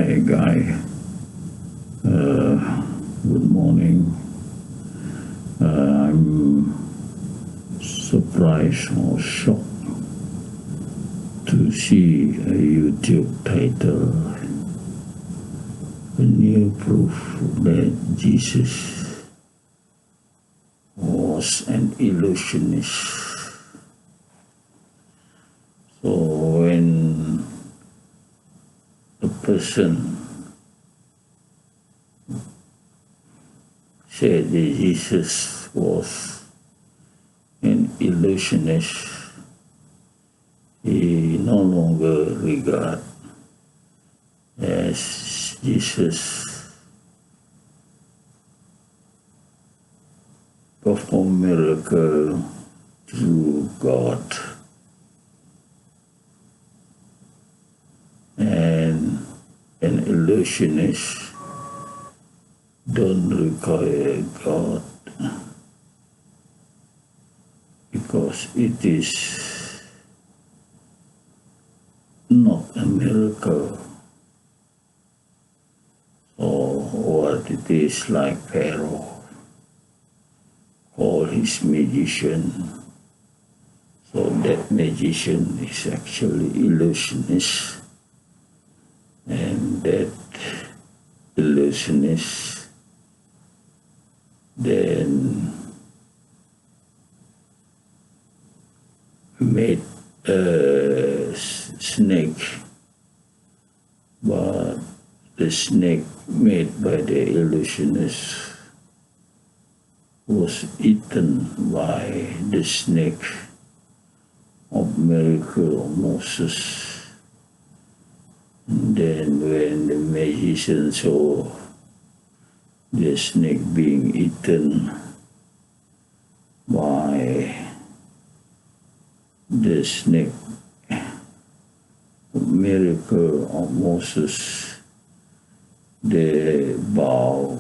Hi, Guy. Good morning. I'm surprised or shocked to see a YouTube title, a new proof that Jesus was an illusionist. So when a person said that Jesus was an illusionist, he no longer regard as Jesus performed miracle through God, and an illusionist don't require God because it is not a miracle. Or what it is, like Pharaoh called his magician. So that magician is actually illusionist, and that illusionist then made a snake, but the snake made by the illusionist was eaten by the snake of miracle of Moses. And then when the magician saw the snake being eaten by the snake miracle of Moses, they bow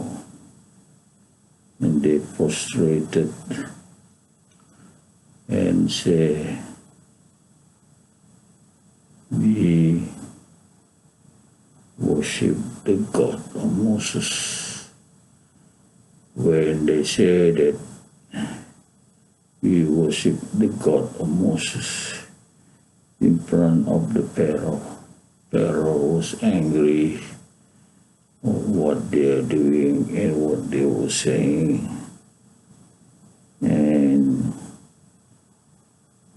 and they prostrated and say, "We worship the God of Moses." When they say that we worship the God of Moses in front of the Pharaoh, Pharaoh was angry of what they are doing and what they were saying, and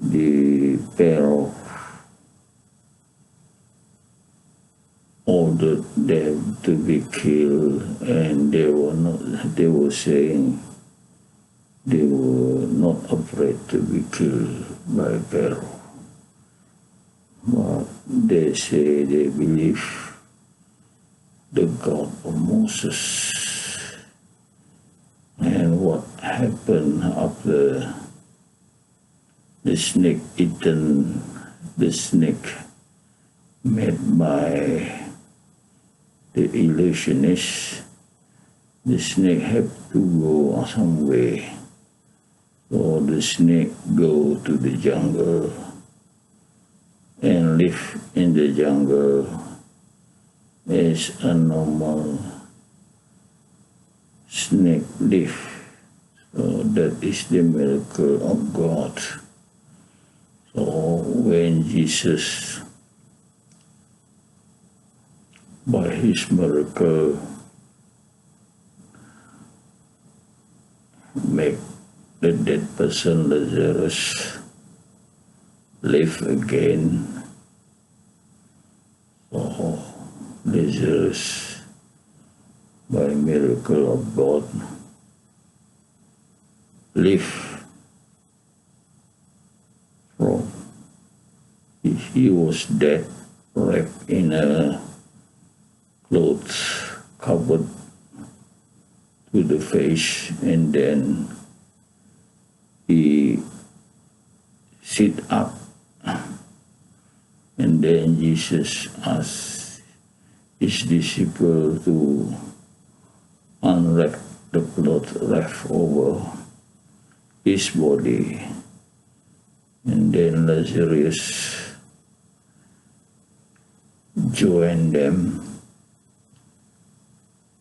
the Pharaoh ordered them to be killed, and they were saying they were not afraid to be killed by Pharaoh, but they say they believe the God of Moses. And what happened after the snake eaten, the snake made by the illusionist, the snake had to go some way. So the snake go to the jungle and live in the jungle as a normal snake live. So that is the miracle of God. So when Jesus, by his miracle, make the dead person Lazarus live again, so Lazarus, by miracle of God, live from he was dead, wrapped in a clothes covered to the face, and then he sit up, and then Jesus asked his disciple to unwrap the cloth wrapped over his body, and then Lazarus joined them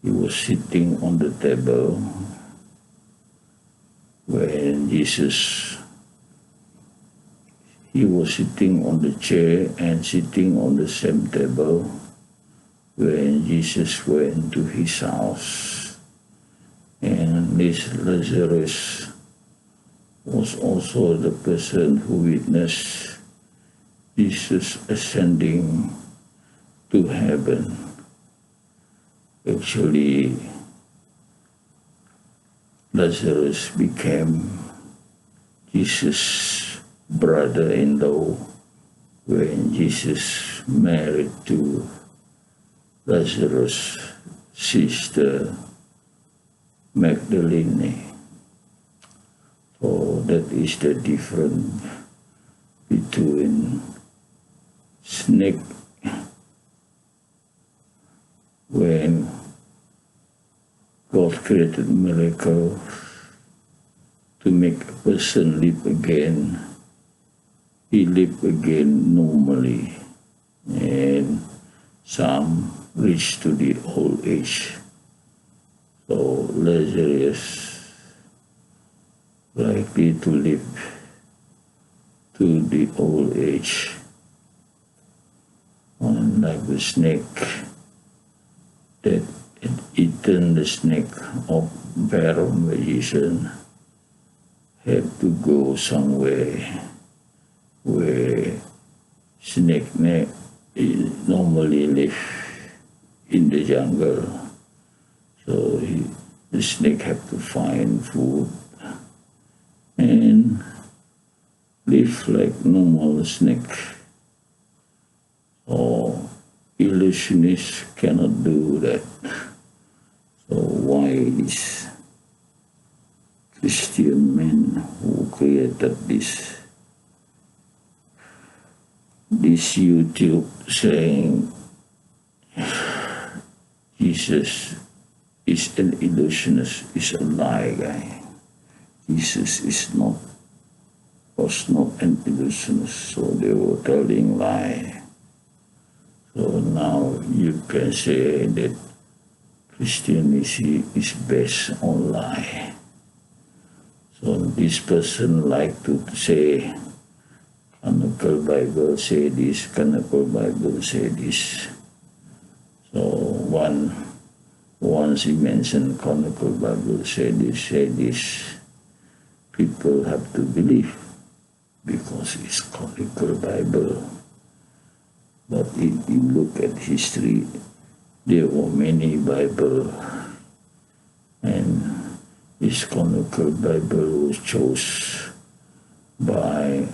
He was sitting on the table when he was sitting on the chair and sitting on the same table when Jesus went to his house. And this Lazarus was also the person who witnessed Jesus ascending to heaven. Actually, Lazarus became Jesus' brother-in-law when Jesus married to Lazarus' sister Magdalene. So that is the difference between snake when God created miracle to make a person live again. He lived again normally, and some reach to the old age. So Lazarus likely to live to the old age, unlike the snake that had eaten the snake of Pharaoh magician had to go somewhere where snake normally live in the jungle. So the snake have to find food and live like normal snake. Or illusionists cannot do that. So why is Christian men who created this YouTube saying Jesus is an illusionist, is a lie guy. Jesus was not an illusionist, so they were telling lie. So now you can say that Christianity is based on lie. So this person like to say, Canonical Bible say this, Canonical Bible say this. So once he mentioned Canonical Bible say this, people have to believe because it's Canonical Bible. But if you look at history, there were many Bible, and this Canonical Bible was chosen by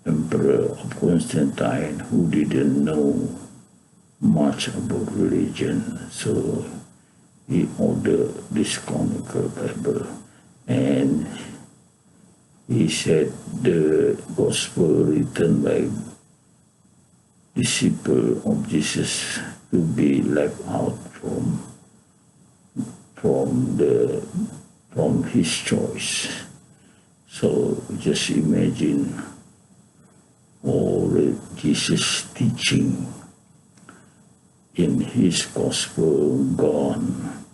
Emperor of Constantine, who didn't know much about religion, so he ordered this Canonical Bible, and he said the gospel written by disciple of Jesus to be left out from his choice. So just imagine all Jesus' teaching in his gospel gone.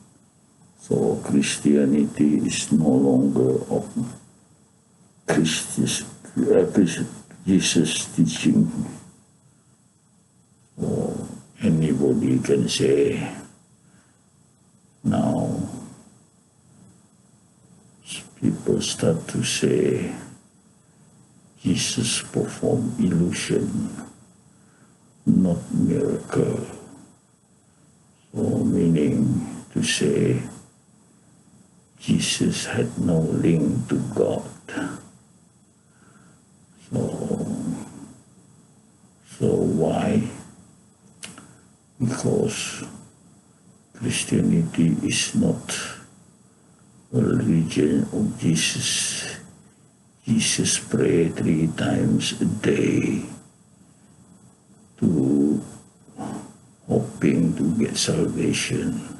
So Christianity is no longer of Jesus' teaching. Or anybody can say now people start to say Jesus performed illusion, not miracle. So meaning to say Jesus had no link to God. So why? Because Christianity is not a religion of Jesus. Jesus prayed 3 times a day to hoping to get salvation.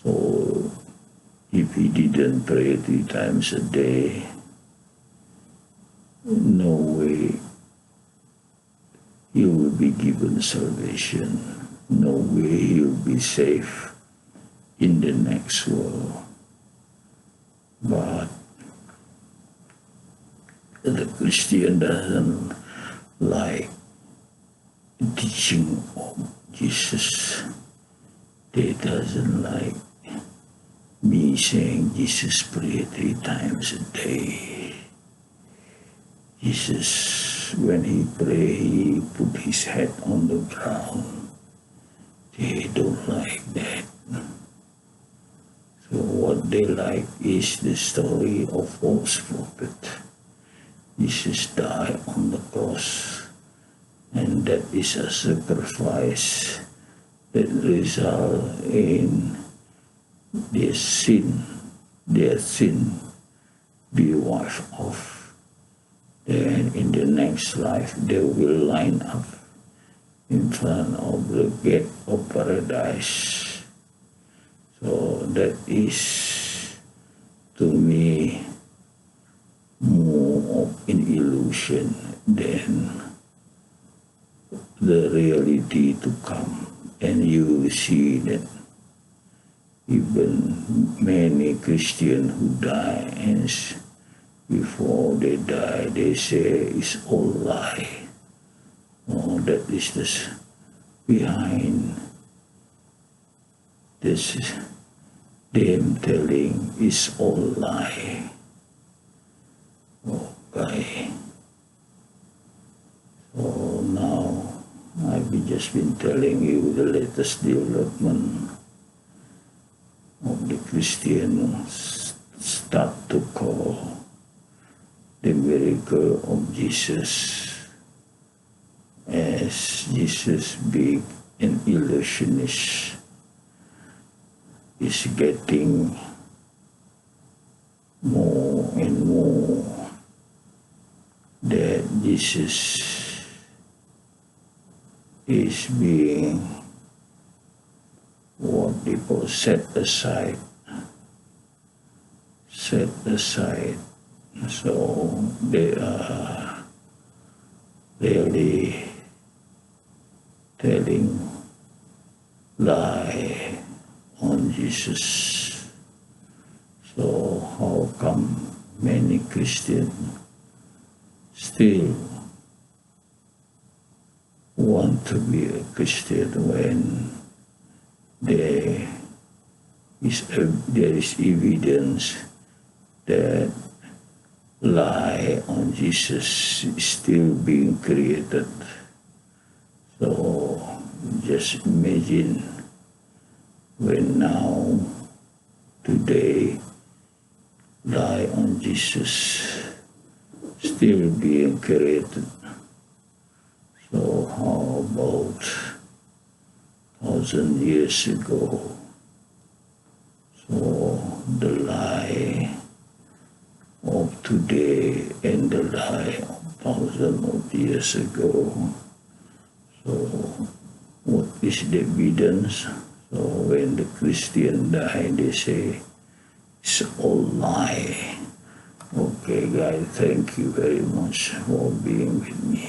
So if he didn't pray 3 times a day, no way he will be given salvation. no way he'll be safe in the next world. But the Christian doesn't like teaching of Jesus. They doesn't like me saying Jesus pray 3 times a day. Jesus, when he pray, he put his head on the ground. They don't like that. So what they like is the story of false prophet. Jesus died on the cross, and that is a sacrifice that result in their sin be wiped off. Then in the next life they will line up in front of the gate of paradise. So that is, to me, more of an illusion than the reality to come. And you will see that even many Christians who die, and before they die, they say it's all lie. Oh, that is this behind this, them telling it's all lie. Okay. So now I've just been telling you the latest development of the Christians start to call the miracle of Jesus as Jesus being an illusionist is getting more and more that Jesus is being what people set aside. So they are really telling lie on Jesus. So how come many Christians still want to be a Christian when there is evidence that lie on Jesus is still being created? So just imagine when now, today, lie on Jesus still being created. So how about 1,000 years ago? So the lie of today and the lie of thousands of years ago. So what is the evidence? So when the Christian die, they say it's all lie. Okay guys, thank you very much for being with me.